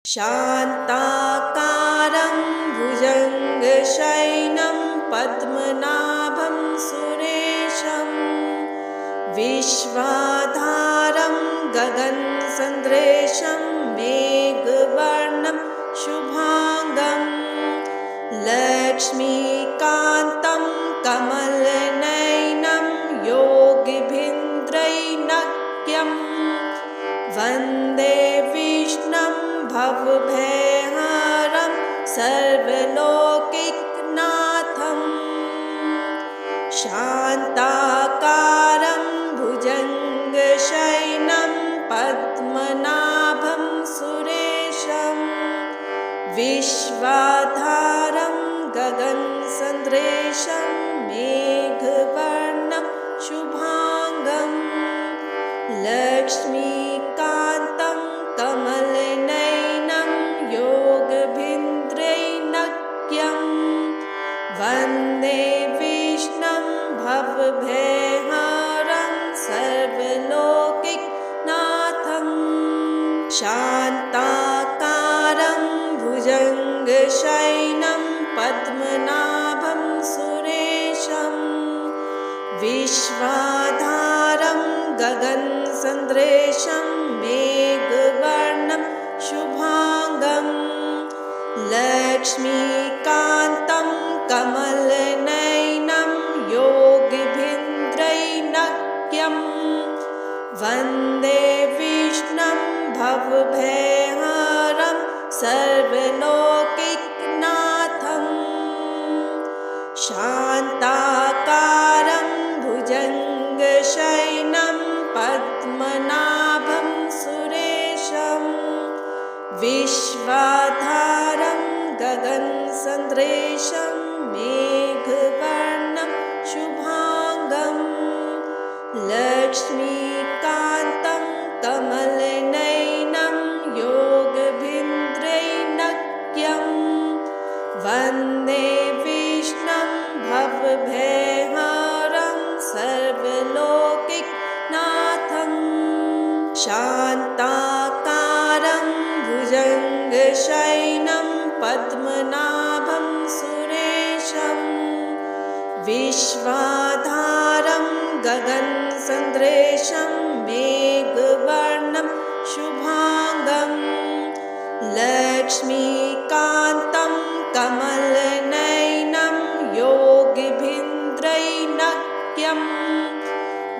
शान्ताकारं भुजङ्गशयनं पद्मनाभं सुरेशं विश्वाधारं गगनसदृशं मेघवर्णं शुभांगं लक्ष्मीकान्तं कमलनयनं योगिभिन्द्रैनक्यं वन्दे विष्णुं भवभयहरं सर्वलोकैकनाथं शान्ताकारं भुजङ्गशयनं पद्मनाभं सुरेशं विश्वाधारं गगनसदृशं मेघवर्णं शुभांगं लक्ष्मीकान्तं कमलनयनं योगिभिन्द्रैनक्यं वन्दे विष्णुं भवभयहरं सर्वलोकैकनाथं शान्ताकारं भुजङ्गशयनं पद्मनाभं सुरेशं विश्वाधारं गगनसदृशं मेघवर्णं शुभांगं लक्ष्मीकान्तं कमलनयनं योगिभिन्द्रैनक्यं वन्दे विष्णुं भवभयहरं सर्वलोकैकनाथं शान्ताकारं भुजङ्गशयनं पद्मनाभं सुरेशं विश्वाधारं गगनसदृशं मेघवर्णं शुभांगं लक्ष्मीकान्तं कमलनयनं योगिभिन्द्रैनक्यं वन्दे विष्णुं भवभयहरं सर्वलोकैकनाथं शान्ताकारं भुजङ्गशयनं पद्मनाभं सुरेशं विश्वाधारं गगनसदृशं मेघवर्णं शुभांगं लक्ष्मीकान्तं कमलनयनं योगिभिन्द्रैनक्यं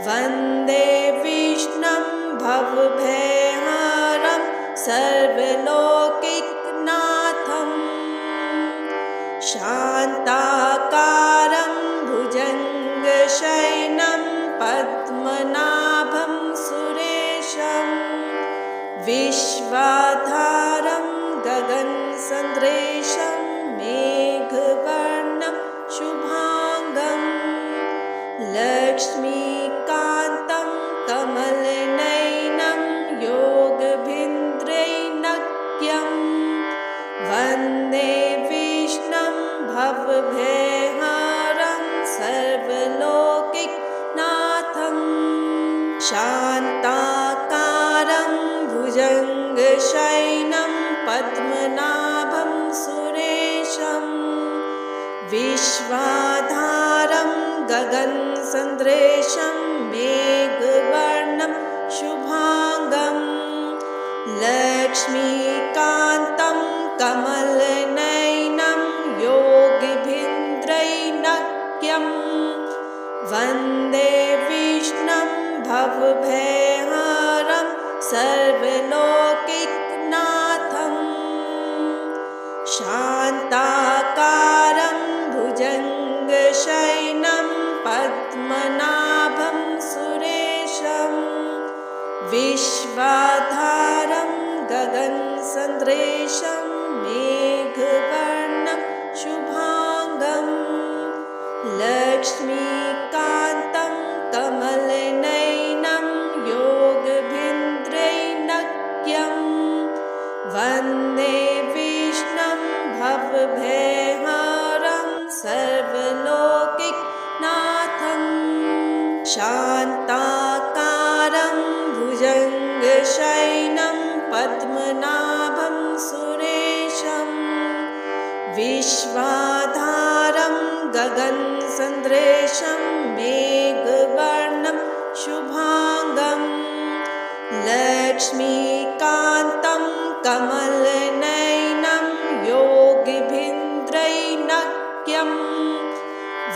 वन्दे विष्णुं भवभयहरं सर्वलोकैकनाथं शान्ताकारं भुजङ्गशयनं पद्मनाभं सुरेशं विश्वाधारं गगनसदृशं मेघवर्णं शुभांगं लक्ष्मीकान्तं कमलनयनं योगिभिन्द्रैनक्यं वन्दे विष्णुं भवभयहरं सर्वलोकैकनाथं शान्ताकारं भुजङ्गशयनं पद्मनाभं सुरेशं विश्वाधारं गगनसदृशं मेघवर्णं शुभांगं लक्ष्मीकान्तं कमलनयनं योगिभिन्द्रैनक्यं वन्दे विष्णुं भवभयहरं सर्वलोकैकनाथं शान्ताकारं भुजङ्गशयनं पद्मनाभं सुरेशं विश्वाधारं गगनसदृशं मेघवर्णं शुभांगं लक्ष्मीकान्तं कमलनयनं योगिभिन्द्रैनक्यं वन्दे विष्णुं भवभयहरं सर्वलोकैकनाथं शान्ताकारं भुजङ्गशयनं पद्मनाभं सन्दृशं मेघवर्णं शुभाङ्गं लक्ष्मीकान्तं कमलनयनं योगिभिन्द्रैनक्यं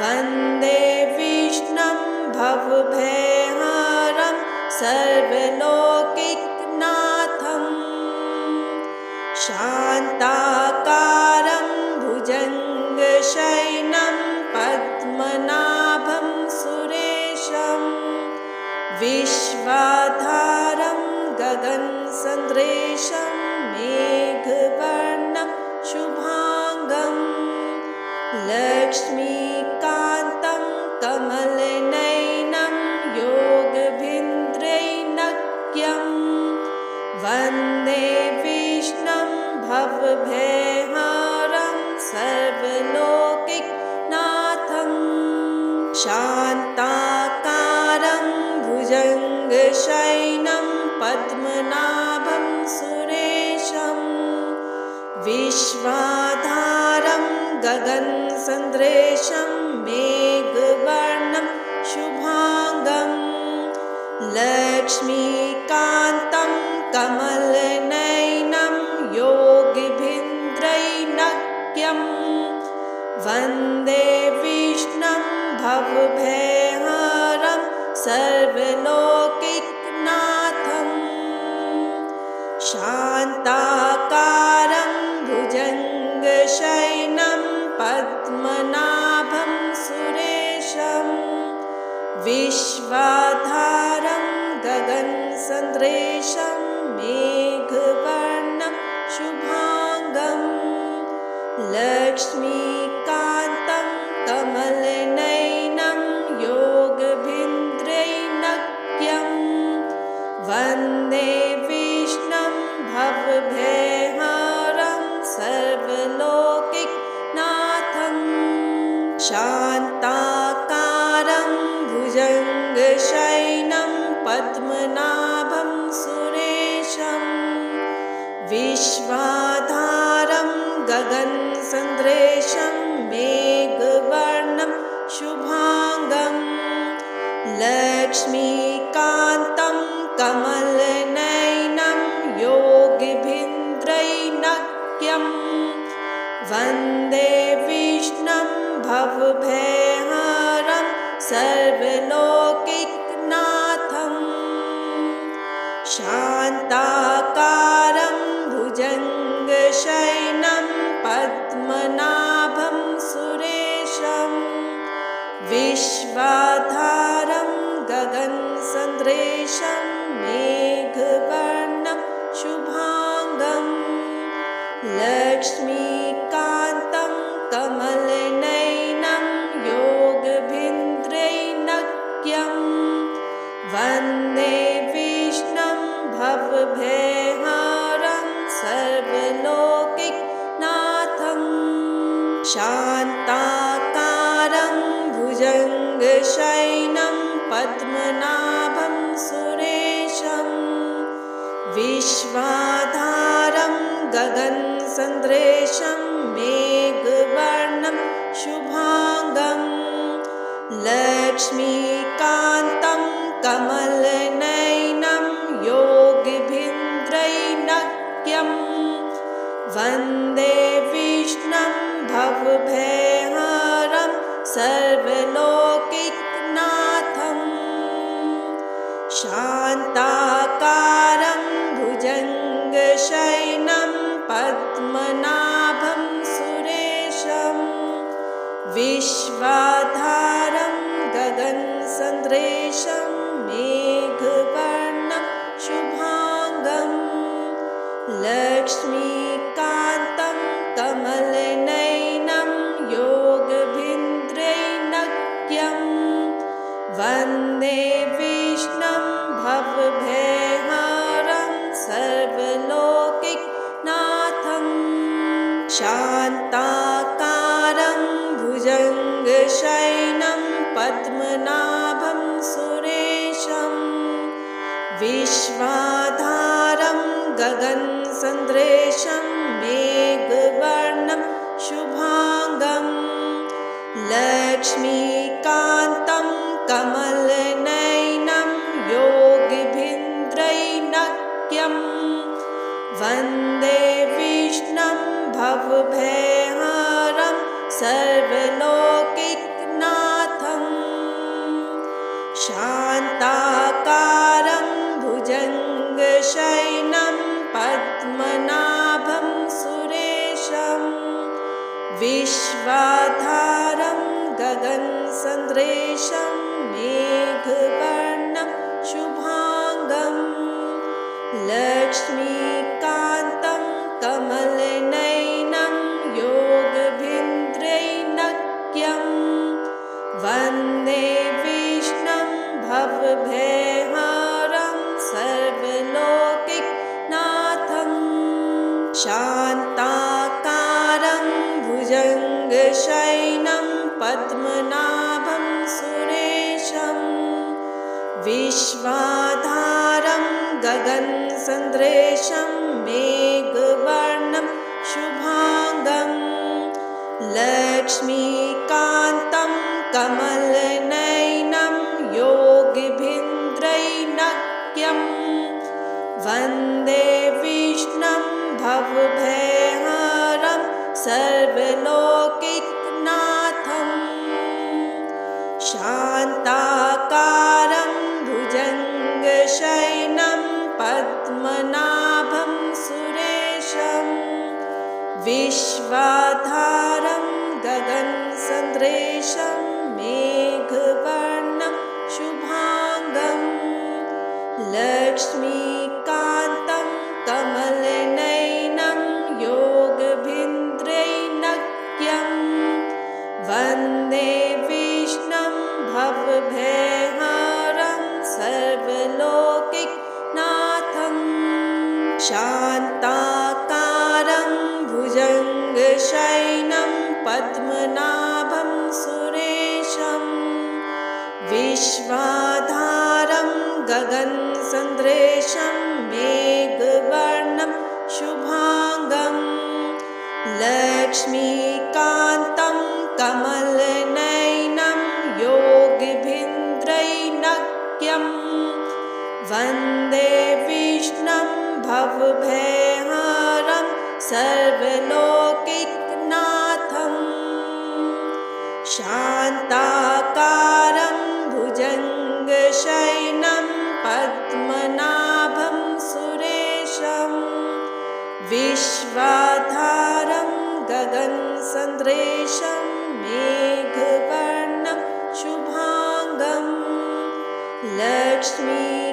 वन्दे विष्णुं भवभयहरं सर्वलोकैकनाथं शान्ताकारं भुजङ्गशयनं पद्मनाभं सुरेशं विश्वाधारं गगनसदृशं मेघवर्णं शुभाङ्गं लक्ष्मीकान्तं कमलनयनं योगिभिन्द्रैनक्यं वन्दे विष्णुं भवभयहरं सर्वलोकैकनाथं शान्ताकारं भुजङ्गशयनं पद्मनाभं सुरेशं विश्वाधारं गगनसदृशं मेघवर्णं शुभाङ्गं लक्ष्मीकान्तं कमलनयनं योगिभिन्द्रैनक्यं वन्दे विष्णुं भवभयहरं सर्वलोकैकनाथं शान्ताकारं भुजङ्गशयनं पद्मनाभं सुरेशं विश्वाधारं गगनसदृशं मेघवर्णं शुभाङ्गं लक्ष्मीकान्तं कमलनयनं योगिभिन्द्रैनक्यं वन्दे विष्णुं भवभयहरं सर्वलोकैकनाथं शान्ताकारं भुजङ्गशयनं पद्मनाभं सुरेशं विश्वाधारं गगनसदृशं मेघवर्णं शुभाङ्गं लक्ष्मीकान्तं कमलनयनं योगिभिन्द्रैनक्यं वन्दे विष्णुं भवभयहरं सर्वलोकैकनाथं शान्ताकारं भुजङ्गशयनं पद्मनाभं सुरेशं विश्वाधारं गगनसदृशं मेघवर्णं शुभाङ्गं लक्ष्मीकान्तं कमलनयनं योगिभिन्द्रैनक्यं वन्दे विष्णुं भवभयहरं सर्वलोकैकनाथं शान्ताकारं भुजङ्गशयनं पद्मनाभं सुरेशं विश्वाधारं गगनसदृशं मेघवर्णं शुभाङ्गं लक्ष्मीकान्तं कमलनयनं योगिभिन्द्रैनक्यं वन्दे विष्णुं भवभयहरं सर्वलोकैकनाथं शान्ताकारं भुजङ्गशयनं पद्मनाभं सुरेशं विश्वाधारं गगनसदृशं मेघवर्णं शुभाङ्गं लक्ष्मीकान्तं कमलनयनं योगिभिन्द्रैनक्यं वन्दे विष्णुं भवभयहरं सर्वलोकैकनाथं शान्ताकारं भुजङ्गशयनं पद्मनाभं सुरेशं विश्वाधारं गगनसदृशं मेघवर्णं शुभाङ्गं लक्ष्मीकान्तं भवभयहरं सर्वलोकैकनाथं शान्ताकारं भुजङ्गशयनं पद्मनाभं सुरेशं विश्वाधारं गगनसदृशं मेघवर्णं शुभांगं लक्ष्मीकान्तं कमलनयनं योगभीन्द्रैनक्यं वन्दे विष्णुं भवभयहरं सर्वलोकैकनाथं शान्ताकारं भुजङ्गशयनं पद्मनाभं सुरेशं विश्वाधारं गगनसदृशं मेघवर्णं शुभांगं लक्ष्मीकान्तं कमलनयनं योगभीन्द्रैनक्यं वन्दे विष्णुं भवभयहरं सर्वलोकैकनाथं शान्ताकारं भुजङ्गशयनं पद्मनाभं सुरेशं विश्वाधारं गगनसदृशं मेघवर्णं शुभांगं लक्ष्मीकान्तं कमलनयनं योगभीन्द्रैनक्यं वन्दे विष्णुं भवभयहरं सर्वलोकैकनाथं शान्ताकारं भुजङ्गशयनं पद्मनाभं सुरेशं विश्वाधारं गगनसदृशं मेघवर्णं शुभांगं लक्ष्मीकान्तं कमलनयनं योगभीन्द्रैनक्यं वन्दे विष्णुं भवभयहरं सर्वलोकैकनाथं शान्ताकारं भुजङ्गशयनं पद्मनाभं सुरेशं विश्वाधारं गगनसदृशं मेघवर्णं शुभांगं लक्ष्मी